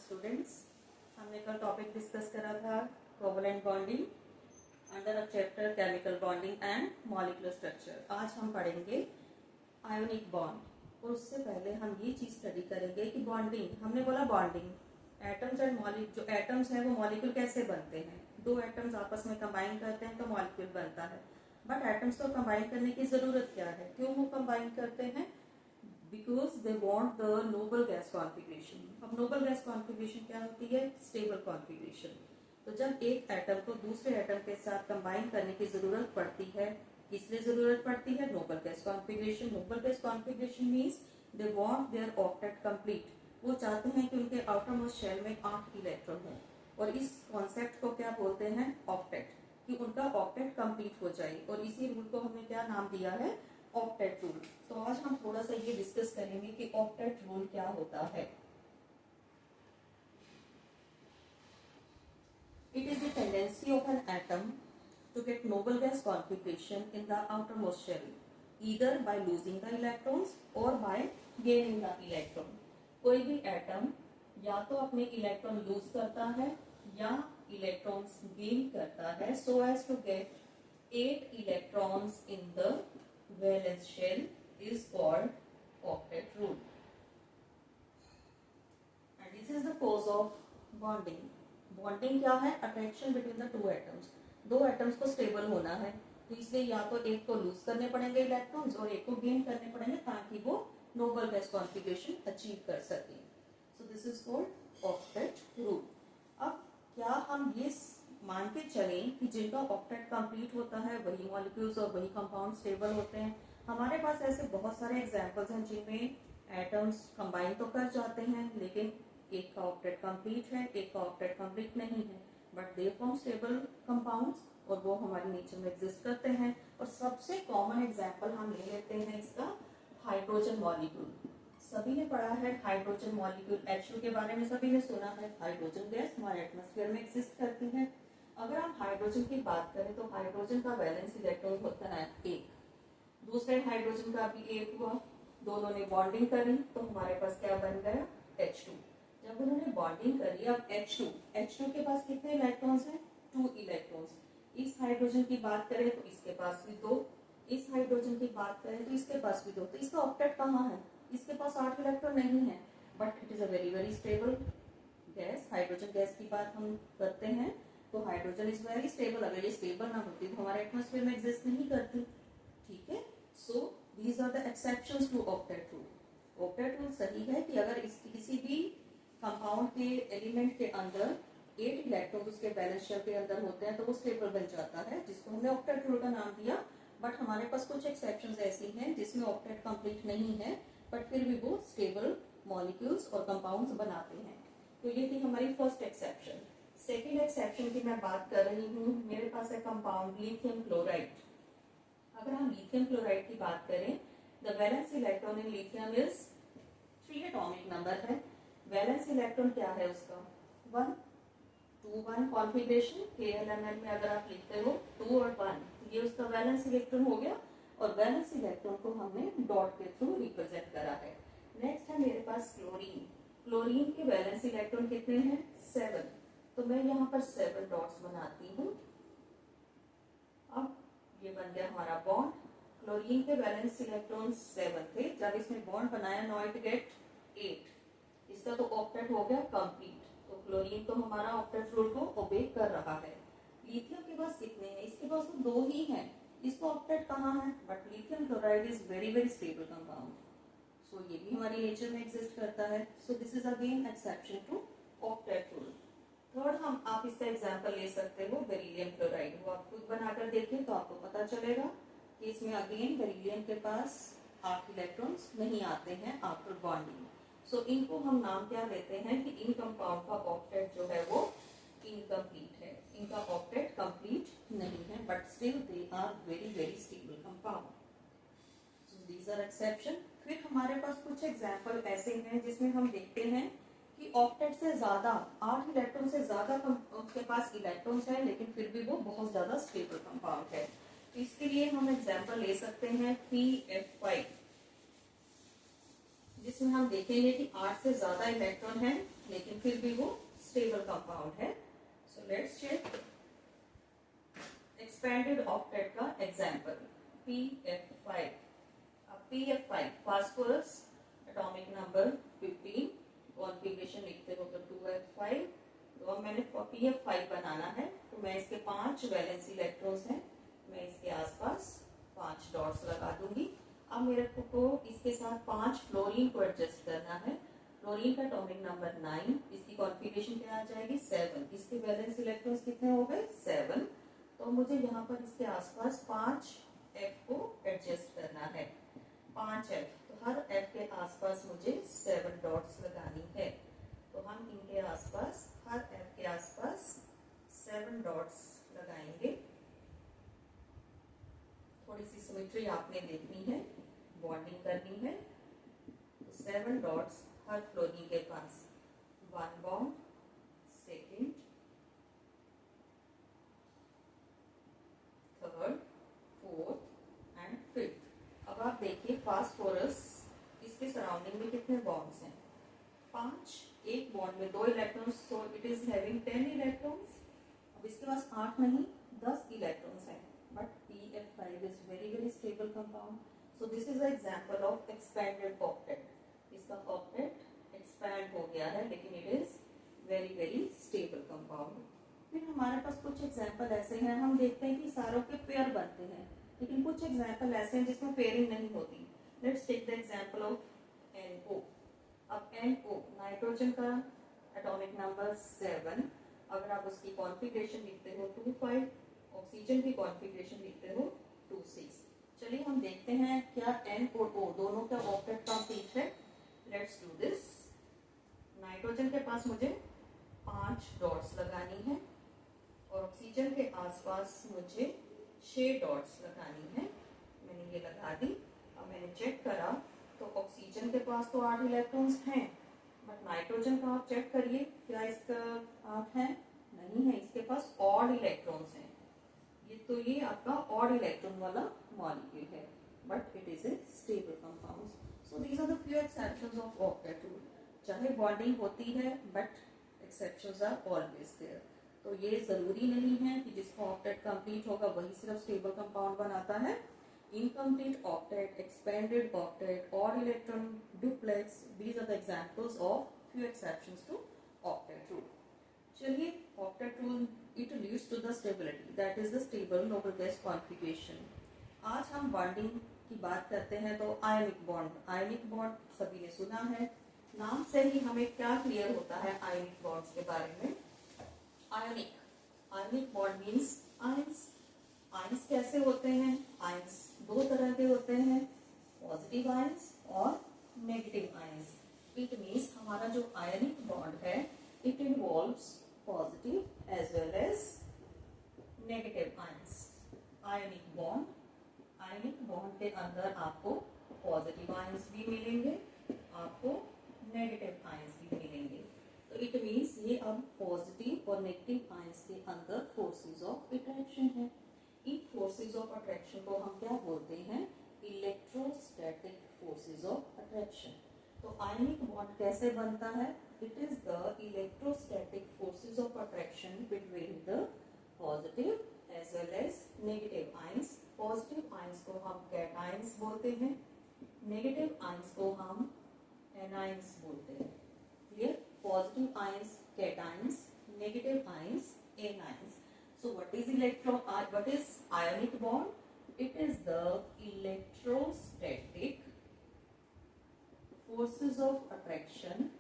Students, हमने कल topic discuss करा था covalent bonding under a chapter chemical bonding and molecular structure. आज हम पढ़ेंगे आयोनिक बॉन्ड। और उससे पहले हम ये चीज स्टडी करेंगे कि बॉन्डिंग, हमने बोला बॉन्डिंग एटम्स एंड जो एटम्स हैं वो मॉलिक्यूल कैसे बनते हैं। दो एटम्स आपस में कंबाइन करते हैं तो मॉलिक्यूल बनता है। बट एटम्स को कंबाइन करने की जरूरत क्या है, क्यों वो कंबाइन करते हैं? Because they want the Nobel gas configuration. अब नोबल गैस कॉन्फिग्रेशन क्या होती है? Stable configuration. तो जब एक एटम को दूसरे एटम के साथ कंबाइन करने की जरूरत पड़ती है, किसलिए जरूरत पड़ती है? Nobel gas configuration. Nobel gas configuration means they want there octet complete. वो चाहते हैं कि उनके आउटर मोस्ट शेल में 8 इलेक्ट्रॉन हो, और इस कॉन्सेप्ट को क्या बोलते हैं? ऑक्टेट, कि उनका ऑक्टेट कंप्लीट हो जाए। और इसी रूल को हमने क्या नाम दिया है? Octet rule. तो आज हम थोड़ा सा ये डिस्कस करेंगे कि ऑक्टेट रूल क्या होता है। It is the tendency of an atom to get noble gas configuration in the outermost shell, either by losing the electrons और बाय गेनिंग द इलेक्ट्रॉन। कोई भी एटम या तो अपने इलेक्ट्रॉन लूज करता है या इलेक्ट्रॉन्स गेन करता है, so as to get 8 electrons in the valence shell is called octet rule, and this is the cause of bonding. Bonding क्या है? Attraction between the two atoms. दो एटम्स को stable होना है, तो इसलिए या तो एक को लूज करने पड़ेंगे इलेक्ट्रॉन्स और एक को गेन करने पड़ेंगे ताकि वो नोबल गैस कॉन्फिग्रेशन अचीव कर सके। सो this is called octet rule. अब क्या हम ये मान के चलें कि जिनका ऑक्टेट कंप्लीट होता है वही मॉलिक्यूल्स और वही कंपाउंड स्टेबल होते हैं? हमारे पास ऐसे बहुत सारे एग्जांपल्स हैं जिनमें एटम्स कंबाइन तो कर जाते हैं लेकिन एक का ऑक्टेट कंप्लीट है, एक का ऑक्टेट कंप्लीट नहीं है, but they form stable compounds और वो हमारे नेचर में एग्जिस्ट करते हैं। और सबसे कॉमन एग्जांपल हम ले लेते हैं इसका हाइड्रोजन मॉलिक्यूल। सभी ने पढ़ा है हाइड्रोजन मॉलिक्यूल H2 के बारे में, सभी ने सुना है। हाइड्रोजन गैस हमारे एटमॉस्फेयर में एग्जिस्ट करती है। अगर हम हाइड्रोजन की बात करें तो हाइड्रोजन का वैलेंस इलेक्ट्रॉन होता है 1, दूसरे हाइड्रोजन का भी 1 हुआ, दोनों ने बॉन्डिंग करी तो हमारे पास क्या बन गया? H2। जब उन्होंने बॉन्डिंग करी, अब H2 के पास कितने इलेक्ट्रॉन्स हैं? 2 इलेक्ट्रॉन्स। इस हाइड्रोजन की बात करें तो इसके पास भी 2, इस हाइड्रोजन की बात करें तो इसके पास भी 2। तो इसका ऑक्टेट कहाँ है? इसके पास 8 इलेक्ट्रॉन नहीं है, but it is a very very stable gas. Hydrogen gas की बात हम करते हैं तो हाइड्रोजन इज वेरी स्टेबल। अगर ये स्टेबल ना होती तो हमारे एटमॉस्फेयर में एग्जिस्ट नहीं करती। ठीक है, so these are the exceptions to octet rule. Octet rule सही है कि अगर किसी भी कंपाउंड के एलिमेंट के अंदर 8 इलेक्ट्रॉन उसके बैलेंस शेल के अंदर होते हैं तो वो स्टेबल बन जाता है, जिसको हमने ऑक्टेट रूल का नाम दिया। बट हमारे पास कुछ एक्सेप्शंस ऐसी हैं जिसमें ऑक्टेट कंप्लीट नहीं है बट फिर भी वो स्टेबल मॉलिक्यूल्स और कंपाउंड्स बनाते हैं। तो ये थी हमारी फर्स्ट एक्सेप्शन। सेकेंड एक्सेप्शन की मैं बात कर रही हूँ, मेरे पास है कंपाउंड लिथियम क्लोराइड। अगर हम लिथियम क्लोराइड की बात करें, the valence electron in lithium is 3 atomic number है। वैलेंस इलेक्ट्रॉन क्या है उसका? 1 2 1 कॉन्फिगरेशन KLML में अगर आप लिखते हो 2 और 1, ये उसका वैलेंस इलेक्ट्रॉन हो गया। और वैलेंस इलेक्ट्रॉन को हमने डॉट के थ्रू रिप्रेजेंट करा है। नेक्स्ट है मेरे पास क्लोरीन। क्लोरीन के वैलेंस इलेक्ट्रॉन कितने हैं? 7। तो मैं यहाँ पर 7 डॉट्स बनाती हूँ। अब ये बन गया हमारा बॉन्ड। क्लोरीन के वैलेंस इलेक्ट्रॉन 7 थे, जब इसने बॉन्ड बनाया नो इट गेट 8। इसका तो ऑक्टेट हो गया कंप्लीट। तो क्लोरीन तो हमारा ऑक्टेट रूल को ओबे कर रहा है। लिथियम के पास कितने हैं? इसके पास तो 2 ही हैं, इसको ऑक्टेट कहाँ है? But lithium chloride is very very stable compound, so ये भी हमारी नेचर में एग्जिस्ट करता है। So this is again exception to octet rule. Third, आप इसका एग्जांपल ले सकते हो बेरिलियम क्लोराइड। वो आप खुद बनाकर देखें तो आपको पता चलेगा कि इसमें अगेन बेरिलियम के पास 8 इलेक्ट्रॉन्स नहीं आते हैं आफ्टर बॉन्डिंग। सो इनको हम नाम क्या लेते हैं कि इन कंपाउंड का ऑक्टेट जो है वो इनकम्प्लीट है, इनका ऑक्टेट कंप्लीट नहीं है, but still they are very very stable compound. So these are exception. फिर हमारे पास कुछ एग्जाम्पल ऐसे हैं जिसमें हम देखते हैं कि ऑक्टेट से ज्यादा 8 इलेक्ट्रॉन से ज्यादा उसके पास इलेक्ट्रॉन्स हैं लेकिन फिर भी वो बहुत ज्यादा स्टेबल कंपाउंड है। तो इसके लिए हम एग्जांपल ले सकते हैं 3F5। जिसमें हम देखेंगे कि 8 से ज्यादा इलेक्ट्रॉन है लेकिन फिर भी वो स्टेबल कंपाउंड है। So let's check expanded octet का एग्जांपल PF5। अब PF5 phosphorus atomic number 15, configuration लिखते हो तो 2f5। तो अब मैंने PF5 बनाना है तो मैं इसके 5 वैलेंस इलेक्ट्रॉन्स हैं, मैं इसके आसपास 5 डॉट्स लगा दूंगी। अब मेरे को इसके साथ 5 फ्लोरीन को एडजस्ट करना है। फ्लोरीन का एटॉमिक नंबर 9, इसकी कॉन्फ़िगरेशन क्या आ जाएगी 7, इसके वैलेंस इलेक्ट्रॉन्स कितने हो गए 7। तो मुझे यहाँ पर इसके आसपास 5 F को एडजस्ट करना है, 5 F। तो हर F के आसपास मुझे 7 डॉट्स लगानी है। तो हम इनके आसपास हर F के आसपास 7 डॉट्स लगाएंगे। थोड़ी सी सिमेट्री आपने देखनी है, बॉन्डिंग करनी है। तो 7 डॉट्स हर फ्लोरीन के पास, 1 bond, second, third, fourth and fifth. अब आप देखिए फास्फोरस, इसके सराउंडिंग में कितने बॉन्ड्स हैं 5, एक बॉन्ड में 2 electrons, so it is having 10 electrons. अब इसके पास 8 नहीं 10 इलेक्ट्रॉन्स हैं, but PF5 is very stable compound. So this is an example of expanded octet. इसका octet expand हो गया है लेकिन it is very stable compound. फिर हमारे पास कुछ एग्जाम्पल ऐसे हैं, हम देखते हैं कि सारों के पेयर बनते हैं लेकिन कुछ एग्जाम्पल ऐसे हैं जिसमें पेयरिंग नहीं होती। Let's take the example of NO। अब NO नाइट्रोजन का एटॉमिक नंबर 7, अगर आप उसकी कॉन्फ़िगरेशन लिखते हो 2,5, ऑक्सीजन की कॉन्फ़िगरेशन लिखते हो 2,6। चलिए हम देखते हैं क्या N और O दोनों का ऑक्टेट कंप्लीट है। Let's do this. नाइट्रोजन के पास मुझे 5 डॉट्स लगानी है और ऑक्सीजन के आसपास मुझे 6 डॉट्स लगानी है। मैंने ये लगा दी। अब मैंने चेक करा तो ऑक्सीजन के पास तो 8 इलेक्ट्रॉन्स हैं, बट नाइट्रोजन का आप चेक करिए क्या इसका 8 है, नहीं है, इसके पास ऑड इलेक्ट्रॉन्स हैं। ये आपका ऑड इलेक्ट्रॉन वाला मॉलिक्यूल है, but it is a stable compound. So these are the few exceptions of octet rule. चाहे बॉन्डिंग होती है but exceptions are always there. तो ये जरूरी नहीं है कि जिसका ऑक्टेट कंप्लीट होगा वही सिर्फ स्टेबल कंपाउंड बनाता है। Incomplete octet, expanded octet, odd electron, duplex, these are the examples of few exceptions to octet rule. चलिए octet rule it leads to the stability, that is the stable noble gas configuration. आज हम bonding की बात करते हैं तो ionic bond सभी ने सुना है, नाम से ही हमें क्या क्लियर होता है आयनिक बॉन्ड्स के बारे में। Ionic bond means ions. Ions कैसे होते हैं, आयंस 2 तरह के होते हैं, पॉजिटिव आयंस और नेगेटिव आयंस। इट मींस हमारा जो आयनिक बॉन्ड है it involves positive as well as negative ions. Ionic bond के अंदर आपको पॉजिटिव आयंस भी मिलेंगे, आपको नेगेटिव आयंस भी मिलेंगे। तो इट मींस ये अब पॉजिटिव और नेगेटिव आयंस के अंदर फोर्सेस ऑफ अट्रैक्शन है। इन फोर्सेस ऑफ अट्रैक्शन को हम क्या बोलते हैं, इलेक्ट्रोस्टैटिक फोर्सेस ऑफ अट्रैक्शन। तो आयनिक बॉन्ड कैसे बनता है, it is the electrostatic forces of attraction between the positive as well as negative ions. Positive ions को हम cations बोलते हैं, negative ions को हम anions बोलते हैं। Clear? Positive ions cations, negative ions anions. So what is ionic bond? It is the electrostatic forces of attraction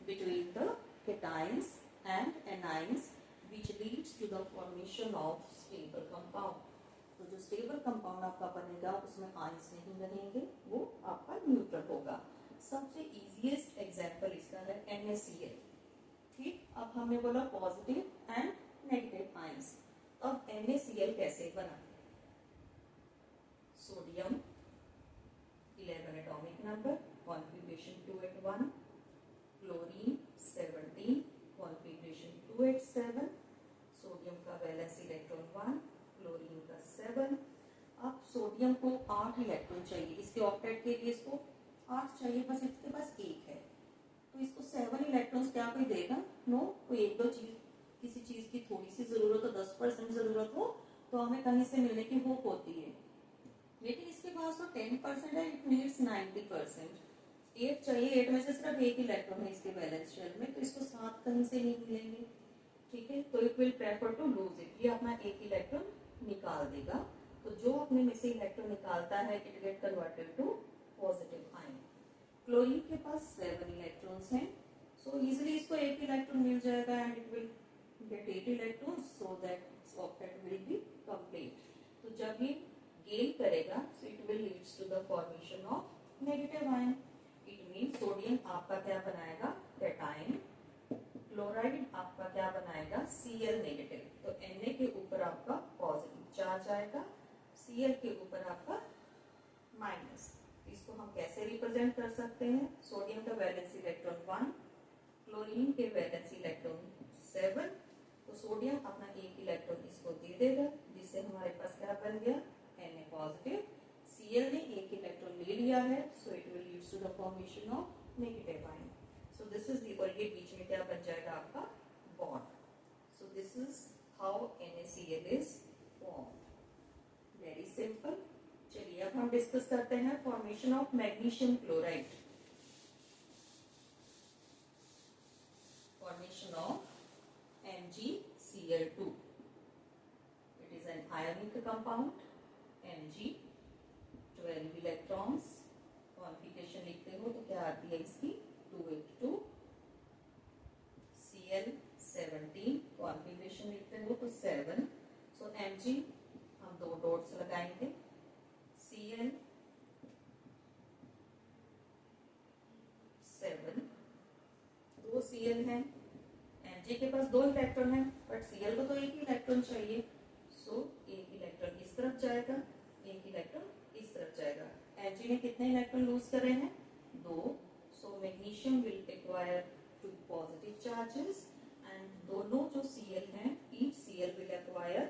between the cations and anions which leads to the formation of stable compound. तो जो stable compound आपका बनेगा उसमें ions नहीं रहेंगे, वो आपका neutral होगा। सबसे इजीएस्ट एग्जांपल इसका है NaCl। ठीक, अब हमने बोला पॉजिटिव एंड नेगेटिव आयंस। अब NaCl कैसे बना, sodium 11 atomic number, configuration 2 at 1, chlorine 17, configuration 2 at 7, sodium का वैलेंस इलेक्ट्रॉन 1, क्लोरीन का 7। अब सोडियम को 8 इलेक्ट्रॉन चाहिए, इसके ऑक्टेट के लिए इसको 8 चाहिए, बस इसके पास 1 है, तो इसको 7 इलेक्ट्रॉन्स क्या कोई देगा? नो। कोई एक दो चीज, किसी चीज की थोड़ी सी जरूरत हो, 10% जरूरत हो, तो हमें कहीं से मिलने की होप होती है, लेकिन इसके पास तो 10% है, इट नीड्स 90%। 8 चाहिए, 8 में से सिर्फ 1 इलेक्ट्रॉन है इसके वैलेंस शेल में, तो इसको 7 कहीं से नहीं मिलेंगे, ठीक है, तो it will prefer to lose it, ये अपना 1 इलेक्ट्रॉन निकाल देगा। तो जो अपने में से इलेक्ट्रॉन निकालता है it get converted to positive ion. Chlorine के पास 7 इलेक्ट्रॉन्स हैं, सो इजीली इसको 1 इलेक्ट्रॉन मिल जाएगा and it will get 8 electrons, so that its octet will be complete. तो जब ये गेन करेगा, so it will leads to the formation of negative ion. It mean sodium आपका क्या बनाएगा? कैटायन। क्लोराइड आपका क्या बनाएगा? Cl negative. तो Na के ऊपर आपका पॉजिटिव चार्ज आएगा, Cl के ऊपर आपका माइनस। इसको हम कैसे रिप्रेजेंट कर सकते हैं? सोडियम का वैलेंस इलेक्ट्रॉन 1, क्लोरीन के वैलेंस इलेक्ट्रॉन 7, तो सोडियम अपना 1 इलेक्ट्रॉन इसको दे देगा, जिससे हमारे पास क्या बन गया? Na positive. Cl ने 1 इलेक्ट्रॉन ले लिया है, so it will leads to the formation of negative ion. So this is the, और ये बीच में क्या बन जाएगा? आपका bond. So this is how NaCl is formed. Very simple. चलिए अब हम डिस्कस करते हैं formation of magnesium chloride. Formation of MgCl2। It is an ionic compound, Mg 12 electrons. Configuration लिखते हो तो क्या आती है इसकी? 2s2। Cl 17, कॉन्फिगरेशन लिखते हो तो 7। सो Mg हम 2 डॉट्स लगाएंगे, Cl 7, 2 Cl है, Mg के पास 2 इलेक्ट्रॉन है, बट Cl को तो 1 इलेक्ट्रॉन चाहिए, सो 1 इलेक्ट्रॉन इस तरफ जाएगा, 1 इलेक्ट्रॉन इस तरफ जाएगा। Mg ने कितने इलेक्ट्रॉन लूज करे हैं? 2। So magnesium will acquire 2 positive charges and दोनों जो Cl हैं, each Cl will acquire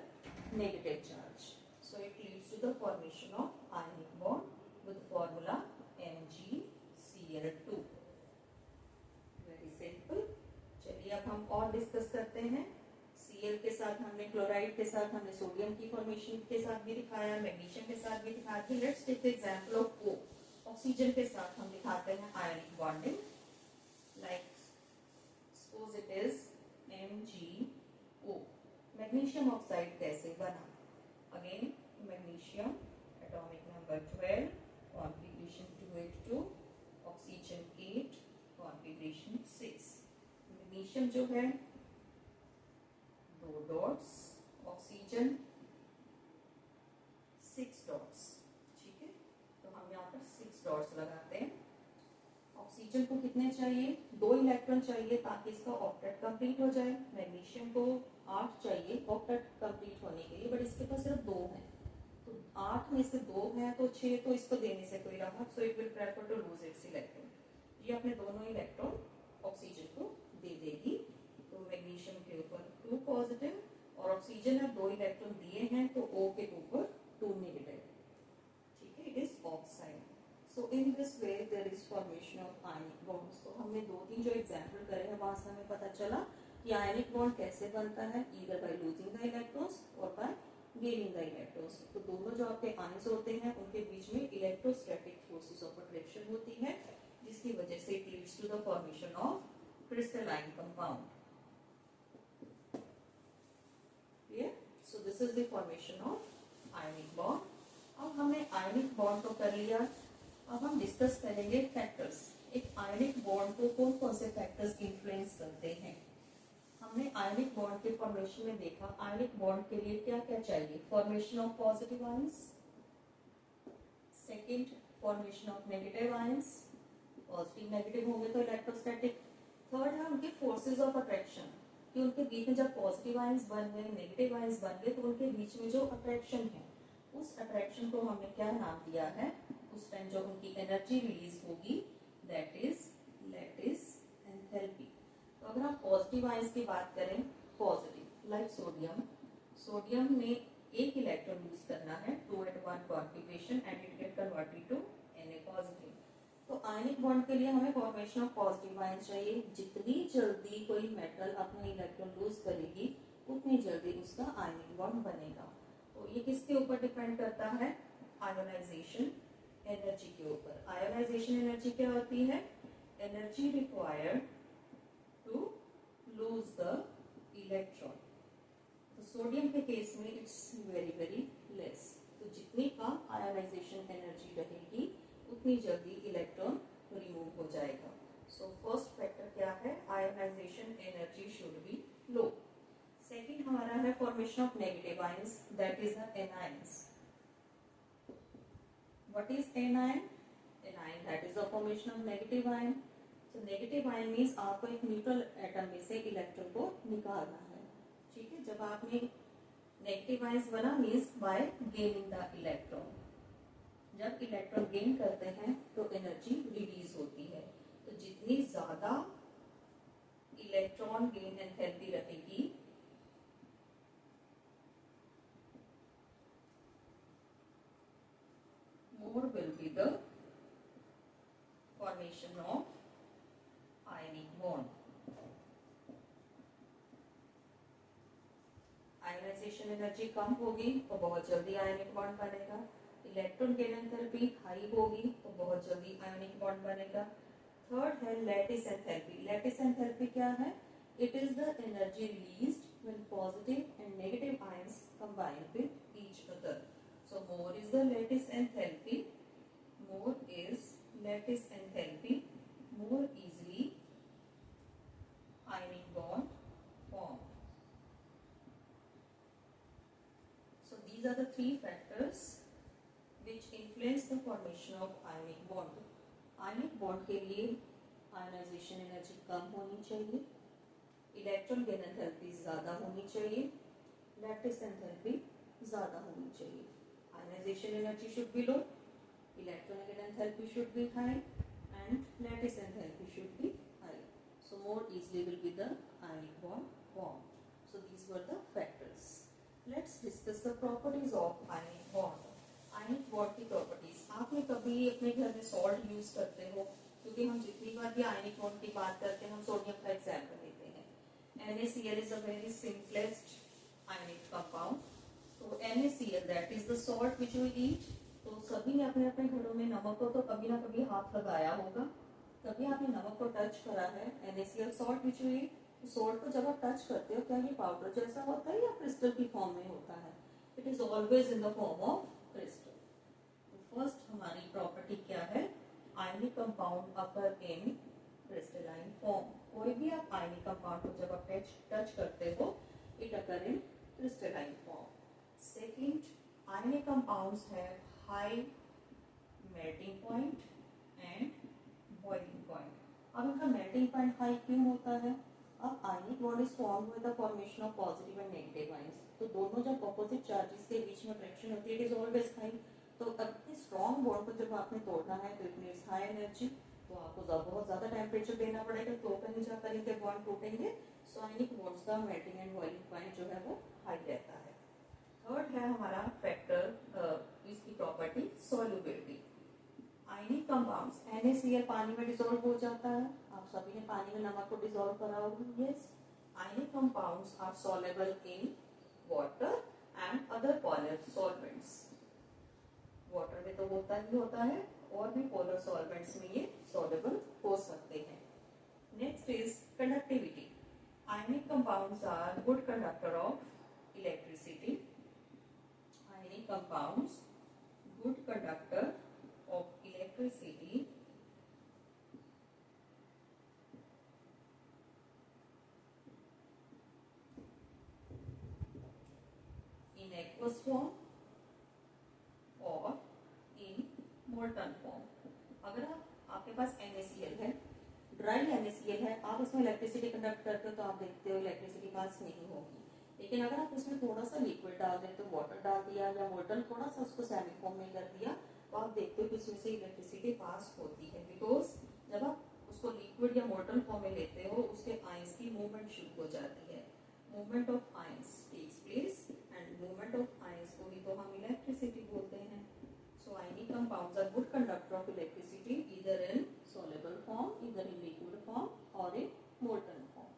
negative charge. So it leads to the formation of ionic bond with formula MgCl2. Very simple. चलिए अब हम और डिस्कस करते हैं। Cl के साथ हमने, क्लोराइड के साथ हमने सोडियम की फॉर्मेशन के साथ भी दिखाया, मैग्नीशियम के साथ भी दिखाया। Let's take the example of O। Oxygen के साथ हम दिखाते हैं ionic bonding, like suppose it is MgO। Magnesium oxide कैसे बना? Again magnesium, atomic number 12, configuration 2s2, oxygen 8, configuration 6। Magnesium जो है 2 डॉट्स, ऑक्सीजन 6 डॉट्स, ठीक है, तो हम यहाँ पर 6 डॉट्स लगाते हैं। ऑक्सीजन को कितने चाहिए? 2 इलेक्ट्रॉन चाहिए ताकि इसका ऑक्टेट कंप्लीट हो जाए। मैग्नीशियम को 8 चाहिए ऑक्टेट कंप्लीट होने के लिए, बट इसके पास सिर्फ 2 है, तो 8 में से 2 है तो 6 तो इसको देने से कोई रहा, so it will prefer to lose its electron. ये अपने दोनों इलेक्ट्रॉन ऑक्सीजन को दे देगी, तो मैग्नीशियम के ऊपर 2 पॉजिटिव और ऑक्सीजन ने 2 इलेक्ट्रॉन दिए हैं, तो O के ऊपर 2 नेगेटिव, ठीक है, it is oxide. So in this way there is formation of ionic bonds. तो हमने 2-3 जो एग्जाम्पल करे हैं वहां से हमें पता चला कि आयनिक बॉन्ड कैसे बनता है, either by losing the electrons or by gaining the electrons। तो दोनों जो आपके आयंस होते हैं उनके बीच में इलेक्ट्रोस्टैटिक फोर्सेस ऑफ अट्रैक्शन होती है, जिसकी वजह से it leads to the formation of crystalline compound। Clear? So this is the formation of ionic bond। अब हमने आयनिक बॉन्ड तो कर लिया, अब हम डिस्कस करेंगे फैक्टर्स। एक आयनिक बॉन्ड को कौन कौन से फैक्टर्स इन्फ्लुएंस करते हैं? हमने आयनिक बॉन्ड के फॉर्मेशन में देखा, आयनिक बॉन्ड के लिए क्या क्या चाहिए? Formation of positive ions, second formation of negative ions, positive negative होंगे तो इलेक्ट्रोस्टैटिक। थर्ड है उनके फोर्सेस ऑफ अट्रैक्शन, कि उनके बीच में जब पॉजिटिव आयंस बन गए, नेगेटिव आयंस बन गए, तो उनके बीच में जो अट्रैक्शन है, उस अट्रैक्शन को हमने क्या नाम दिया है? उस टाइम जो उनकी एनर्जी रिलीज होगी, दैट इज लैटिस एंथैल्पी। तो अगर हम पॉजिटिव आयंस की बात करें, पॉजिटिव लाइक सोडियम, सोडियम ने एक इलेक्ट्रॉन लूज करना है 2 at 1 configuration and it get converted to Na positive. तो आयनिक बॉन्ड के लिए हमें फॉर्मेशन ऑफ पॉजिटिव आयन चाहिए। जितनी जल्दी कोई मेटल अपने इलेक्ट्रॉन लूज करेगी उतनी जल्दी उसका आयनिक बॉन्ड बनेगा। तो ये किसके ऊपर डिपेंड करता है? आयोनाइजेशन एनर्जी के ऊपर। आयोनाइजेशन एनर्जी क्या होती है? Energy required to lose the electron. तो सोडियम के केस में इट्स वेरी वेरी लेस। तो जितनी कम आयोनाइजेशन एनर्जी रहेगी उतनी जल्दी इलेक्ट्रॉन रिमूव हो जाएगा। सो फर्स्ट फैक्टर क्या है? Ionization energy should be low. Second हमारा है formation of negative ions, that is the anions. What is anion? Anion that is the formation of negative ion. So negative ion means आपको एक neutral atom में से electron को निकालना है। ठीक है, जब आपने नेगेटिव आयंस बना means by gaining the electron. जब इलेक्ट्रॉन गेन करते हैं तो एनर्जी रिलीज होती है। तो जितनी ज्यादा इलेक्ट्रॉन गेन एंथैल्पी रहेगी more will be the formation of ionic bond. Ionisation energy कम होगी तो बहुत जल्दी आयनिक बॉन्ड बनेगा। इलेक्ट्रॉन गेन एंथैल्पी हाई होगी तो बहुत जल्दी आयनिक बॉन्ड बनेगा। थर्ड है लैटिस एंथैल्पी। लैटिस एंथैल्पी क्या है? It is the energy released when positive and negative ions combine with each other. So more is the lattice enthalpy, more is lattice enthalpy, more easily ionic bond form. So these are the three factors which influence the formation of ionic bond. Ionic bond के लिए ionisation energy कम होनी चाहिए, electron gain enthalpy ज्यादा होनी चाहिए, lattice enthalpy ज्यादा होनी चाहिए। Ionization energy should be low, electron gain enthalpy should be high and lattice enthalpy should be high. So more easily will be the ionic bond formed. So these were the factors. Let's discuss the properties of ionic bond. Ionic bond की properties. आपने कभी अपने घर में salt use करते हो? क्योंकि हम जितनी बार भी ionic bond की बात करते हैं हम सोडियम का एग्जाम्पल लेते हैं। NaCl is a very simplest ionic compound. तो NaCl that is the salt which we eat. तो सभी ने अपने अपने घरों में नमक को तो कभी ना कभी हाथ लगाया होगा। कभी आपने नमक को टच करा है? NaCl salt which we eat. Salt को जब आप टच करते हो क्या ये पाउडर जैसा होता है या क्रिस्टल की फॉर्म में होता है? It is always in the form of crystal. तो फर्स्ट हमारी प्रॉपर्टी क्या है? आयनिक कंपाउंड अकर इन क्रिस्टलाइन फॉर्म। कोई भी आप आयनिक कंपाउंड को जब आप टच करते हो it occur in crystalline form. Second, ionic compounds have high melting point and boiling point. अब इनका मेल्टिंग पॉइंट हाई क्यों होता है? अब आयनिक bond is formed with the formation of positive and negative ions. तो दोनों जब ऑपोजिट चार्जेस के बीच में अट्रैक्शन होती है इट इज ऑलवेज हाई। तो अब इस स्ट्रॉन्ग बॉन्ड को जब आपने तोड़ना है तो इट नीड्स हाई एनर्जी। तो आपको बहुत ज्यादा टेम्परेचर देना पड़ेगा तो कहीं जाकर इनके बॉन्ड टूटेंगे। सो आयनिक बॉन्ड्स का मेल्टिंग एंड बॉइलिंग पॉइंट जो है वो हाई रहता है। थर्ड है हमारा फैक्टर इसकी property solubility. Ionic compounds NaCl पानी में डिसॉल्व हो जाता है। आप सभी ने पानी में नमक को डिसॉल्व करा होगा। Yes, ionic compounds are soluble in water and other polar solvents. Water में तो होता ही होता है और भी पोलर सॉल्वेंट्स में ये सॉल्युबल हो सकते हैं। Next is conductivity. Ionic compounds are good conductor of electricity. Ionic compounds good conductor of electricity in aqueous form or in molten form। अगर आपके पास NaCl है, ड्राई NaCl है, आप उसमें इलेक्ट्रिसिटी कंडक्ट करते हो तो आप देखते हो इलेक्ट्रिसिटी पास नहीं होगी। लेकिन अगर आप उसमें थोड़ा सा लिक्विड डाल देते हो, वाटर डाल दिया या मोल्टन थोड़ा सा उसको सेमी फॉर्म में कर दिया तो आप देखते हो कि उसमें से इलेक्ट्रिसिटी पास होती है। बिकॉज जब आप उसको लिक्विड या मोल्टन फॉर्म में लेते हो उसके आयंस की मूवमेंट शुरू हो जाती है। Movement of ions takes place and movement of ions compounds are good conductor of electricity either in soluble form, either in liquid form or in molten form.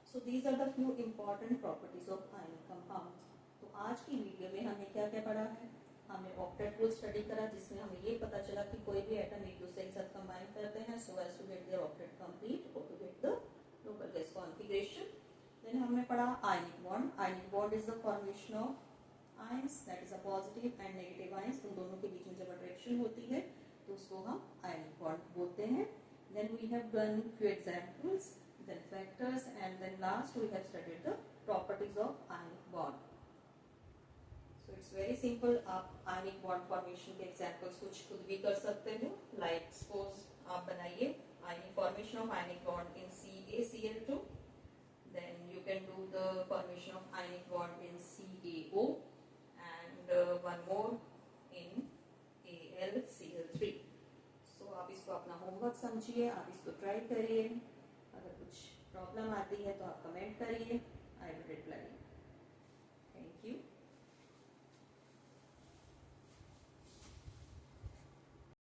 So these are the few important properties of ionic compounds. तो आज की video में हमने क्या क्या पढ़ा है? हमने ऑक्टेट रूल स्टडी करा, जिसमें हमें ये पता चला कि कोई भी एटम एक दूसरे के साथ कंबाइन करते हैं so as to get their octet complete और to get the local gas configuration. Then हमने पढ़ा ionic bond. Ionic bond is the formation of ions, that is a positive and negative ions. उन दोनों के बीच में जब अट्रैक्शन होती है तो उसको हम आयनिक बॉन्ड बोलते हैं. Then we have done few examples, then factors, and then last we have studied the properties of ionic bond. So it's very simple. आप ionic bond formation के examples कुछ खुद भी कर सकते हो. Like suppose आप बनाइए ionic formation of ionic bond in CaCl2. Then you can do the formation of ionic bond in CaO and one more in AlCl3. So आप इसको अपना homework समझिए, आप इसको try करिए. अगर कुछ प्रॉब्लम आती है तो आप कमेंट करिए, I will reply. Thank you.